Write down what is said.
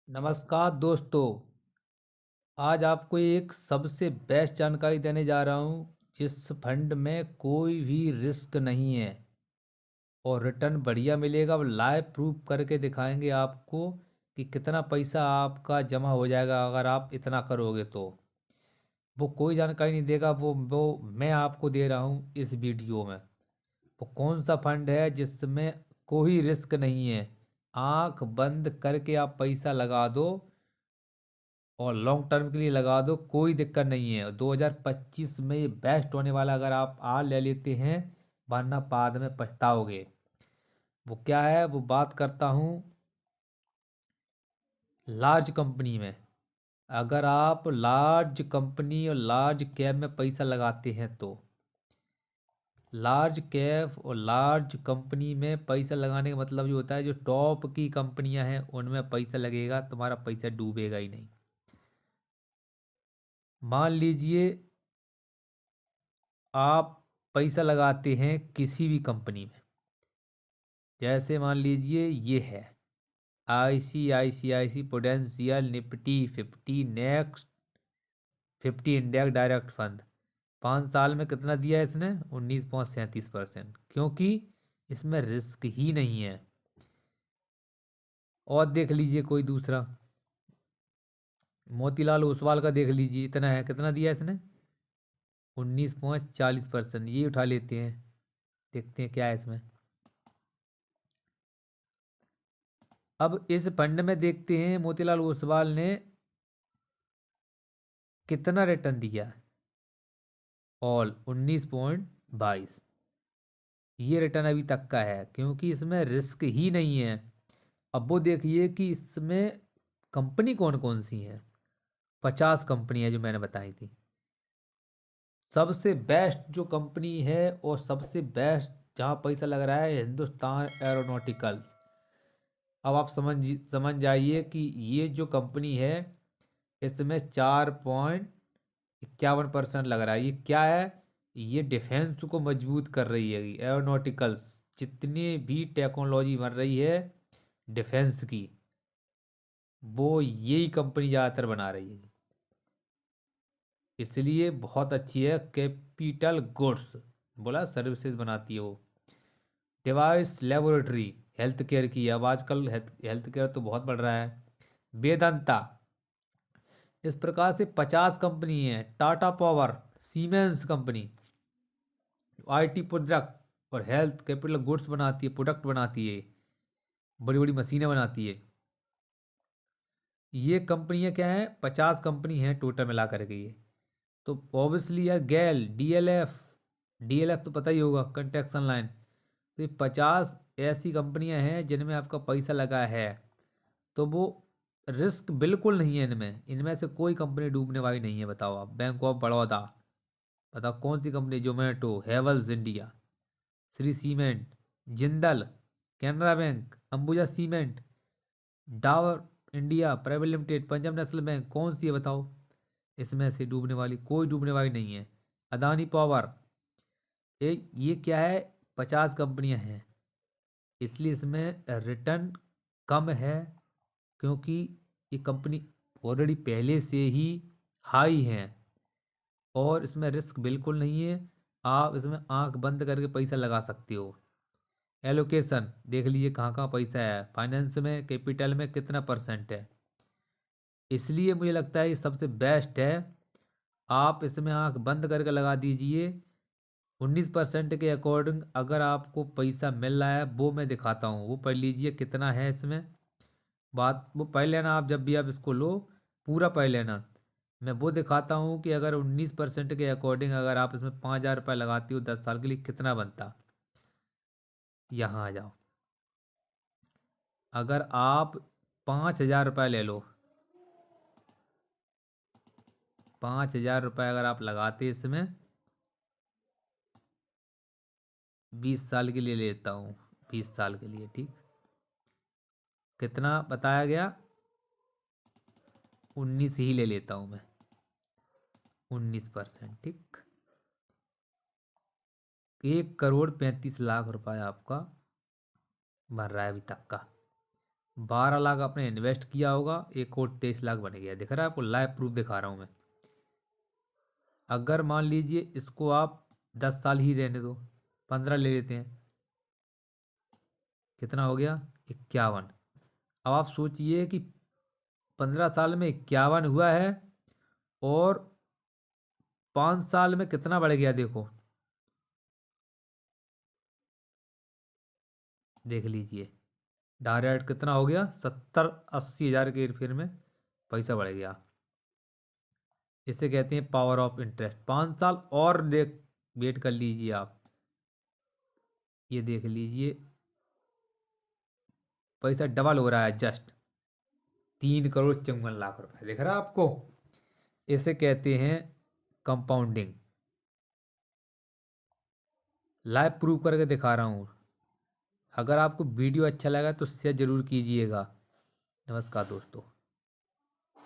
नमस्कार दोस्तों। आज आपको एक सबसे बेस्ट जानकारी देने जा रहा हूँ जिस फंड में कोई भी रिस्क नहीं है और रिटर्न बढ़िया मिलेगा। वो लाइव प्रूफ करके दिखाएंगे आपको कि कितना पैसा आपका जमा हो जाएगा अगर आप इतना करोगे तो। वो कोई जानकारी नहीं देगा, वो मैं आपको दे रहा हूँ इस वीडियो में। वो कौन सा फंड है जिसमें कोई रिस्क नहीं है। आंख बंद करके आप पैसा लगा दो और लॉन्ग टर्म के लिए लगा दो, कोई दिक्कत नहीं है। 2025 में ये बेस्ट होने वाला, अगर आप आज ले लेते हैं वरना बाद में पछताओगे। वो क्या है, वो बात करता हूँ लार्ज कंपनी में। अगर आप लार्ज कंपनी और लार्ज कैप में पैसा लगाते हैं तो लार्ज कैप और लार्ज कंपनी में पैसा लगाने का मतलब ये होता है जो टॉप की कंपनियां हैं उनमें पैसा लगेगा, तुम्हारा पैसा डूबेगा ही नहीं। मान लीजिए आप पैसा लगाते हैं किसी भी कंपनी में, जैसे मान लीजिए ये है ICICI prudential Nifty 50 next 50 index direct fund. 5 साल में कितना दिया है इसने? 19.37%, क्योंकि इसमें रिस्क ही नहीं है। और देख लीजिए कोई दूसरा, मोतीलाल ओसवाल का देख लीजिए, इतना है, कितना दिया है इसने? 19.40%। ये उठा लेते हैं, देखते हैं क्या है इसमें। अब इस फंड में देखते हैं मोतीलाल ओसवाल ने कितना रिटर्न दिया। ऑल 19.22। ये रिटर्न अभी तक का है क्योंकि इसमें रिस्क ही नहीं है। अब वो देखिए कि इसमें कंपनी कौन कौन सी हैं। 50 कंपनी है जो मैंने बताई थी। सबसे बेस्ट जो कंपनी है और सबसे बेस्ट जहाँ पैसा लग रहा है, हिंदुस्तान एरोनॉटिकल्स। अब आप समझ जाइए कि ये जो कंपनी है इसमें 4.51% लग रहा है। ये क्या है? ये डिफेंस को मजबूत कर रही है। एरोनॉटिकल्स, जितनी भी टेक्नोलॉजी बन रही है डिफेंस की, वो यही कंपनी ज़्यादातर बना रही है, इसलिए बहुत अच्छी है। कैपिटल गुड्स बोला सर्विसेज बनाती है वो। डिवाइस लेबोरेटरी हेल्थ केयर की है। अब आजकल हेल्थ केयर तो बहुत बढ़ रहा है। वेदांता। इस प्रकार से 50 कंपनी है। Tata power, siemens company IT product और हेल्थ कैपिटल गुड्स बनाती है, प्रोडक्ट बनाती है, बड़ी बड़ी मशीनें बनाती है। ये कंपनियां क्या हैं? 50 कंपनी हैं टोटल मिला करके ये। तो ऑब्वियसली यार गैल, डीएलएफ तो पता ही होगा, कंस्ट्रक्शन लाइन। तो ये 50 ऐसी कंपनियां हैं जिनमें आपका पैसा लगा है, तो वो रिस्क बिल्कुल नहीं है इनमें। इनमें से कोई कंपनी डूबने वाली नहीं है। बताओ आप, बैंक ऑफ बड़ौदा, बताओ कौन सी company? Zomato, Havells India, Shree Cement, Jindal, Canara Bank, Ambuja Cement, Dabur India Private Limited, Punjab National Bank, कौन सी है बताओ? इसमें से डूबने वाली कोई डूबने वाली नहीं है। अदानी पावर, ये क्या है? 50 कंपनियां हैं, इसलिए इसमें रिटर्न कम है, क्योंकि ये कंपनी ऑलरेडी पहले से ही हाई हैं और इसमें रिस्क बिल्कुल नहीं है। आप इसमें आंख बंद करके पैसा लगा सकते हो। एलोकेशन देख लीजिए कहाँ कहाँ पैसा है, फाइनेंस में, कैपिटल में कितना परसेंट है। इसलिए मुझे लगता है ये सबसे बेस्ट है। आप इसमें आंख बंद करके लगा दीजिए। 19% के अकॉर्डिंग अगर आपको पैसा मिल रहा है, वो मैं दिखाता हूँ, वो पढ़ लीजिए कितना है इसमें। बात वो पढ़ लेना आप, जब भी आप इसको लो पूरा पढ़ लेना। मैं वो दिखाता हूँ कि अगर 19% के अकॉर्डिंग अगर आप इसमें 5,000 रुपये लगाती हो 10 साल के लिए, कितना बनता। यहाँ आ जाओ। अगर आप 5,000 रुपये ले लो, 5,000 रुपये अगर आप लगाते इसमें, 20 साल के लिए लेता हूँ, 20 साल के लिए, ठीक। कितना बताया गया? 19 ही ले लेता हूँ मैं, 19%, ठीक। 1,35,00,000 रुपये आपका बन रहा है अभी तक का। 12 लाख आपने इन्वेस्ट किया होगा, 1,23,00,000 बन गया। दिख रहा है आपको, लाइव प्रूफ दिखा रहा हूँ मैं। अगर मान लीजिए इसको आप 10 साल ही रहने दो, 15 ले लेते हैं, कितना हो गया? 51। अब आप सोचिए कि 15 साल में 51 हुआ है, और 5 साल में कितना बढ़ गया देखो, देख लीजिए। डायरेक्ट कितना हो गया? 70-80 हज़ार के फिर में पैसा बढ़ गया। इसे कहते हैं पावर ऑफ इंटरेस्ट। 5 साल और देख, वेट कर लीजिए आप, ये देख लीजिए, पैसा डबल हो रहा है जस्ट। 3,54,00,000 रुपए दिख रहा है आपको। इसे कहते हैं कंपाउंडिंग। लाइव प्रूव करके दिखा रहा हूँ। अगर आपको वीडियो अच्छा लगा तो शेयर जरूर कीजिएगा। नमस्कार दोस्तों।